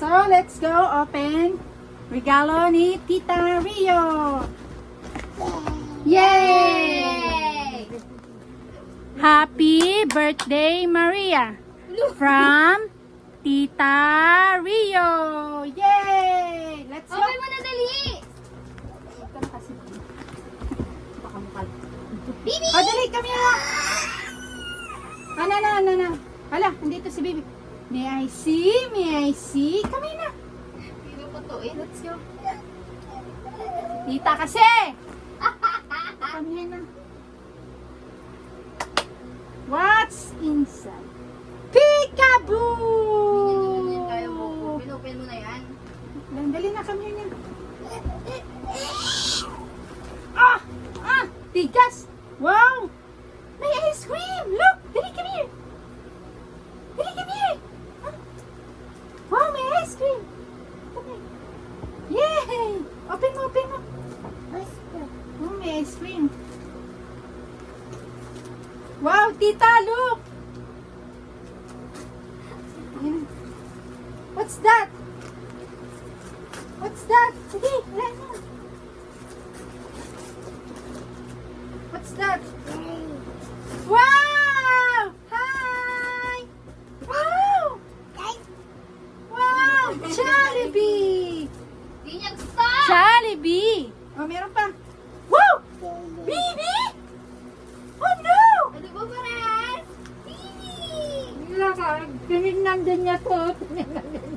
So, let's go open regalo ni Tita Rio. Yay! Happy birthday, Maria. From Tita Rio. Yay! Let's go. Open mo na dali! Bibi! O, dali, kami na. Na. Hala, andito si Bibi. May I see? Kami na. Hindi pa to eh. Let's go. Tita kasi. Kami na. What's inside? Peekaboo! Kaya mo. Pinopen mo na yan. Dali na kami na. Tigas! Wow! May ice cream! Look! Dali, come here! Huh? Wow, may ice cream! Come here. Yay! Open mo! Oh, may ice cream. Wow, tita, look! Ayan. What's that? Sige, wala na. What's that? Wow! Hi! Wow! Wow! Jollibee! Hindi niya stop! Jollibee! Oh, meron pa. Wow! Bibi! Oh no! Ano ba pares? Bibi! Tinignan din niya to.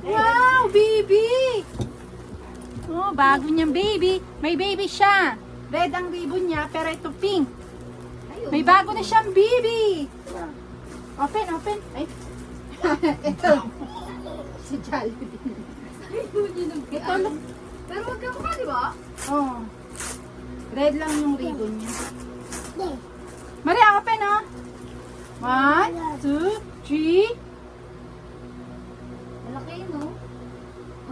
Wow! Bibi! Oh, bago niyang baby. May baby siya. Red ang ribbon niya, pero ito pink. Ayun. May bago na siyang baby. Open. Ay. Ito. Si Jollibee. Ito, look. Pero wag ka mukha, di ba? Oh. Red lang yung ribbon niya. Maria, open oh. 1, 2, 3. Malaki yun, no?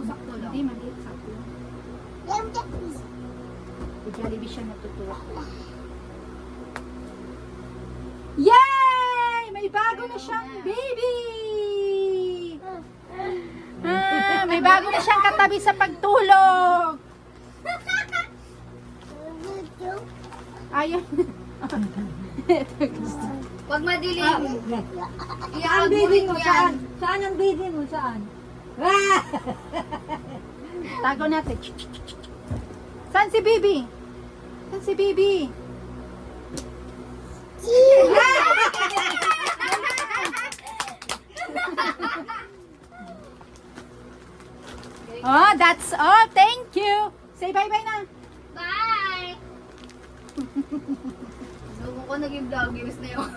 O sakto lang. Hindi, maliit. Sakto lang. Si Jollibee siya natutuwa. Yay! May bago na siyang baby! May bago na siyang katabi sa pagtulog. Ayaw. Wag madilim. Saan I-algorithm mo? yan. Saan ang baby mo? Saan? Tago natin. Saan si Bibi? Oh, that's all. Thank you. Say bye-bye na. Bye! Subo ko naging vloggers na yun.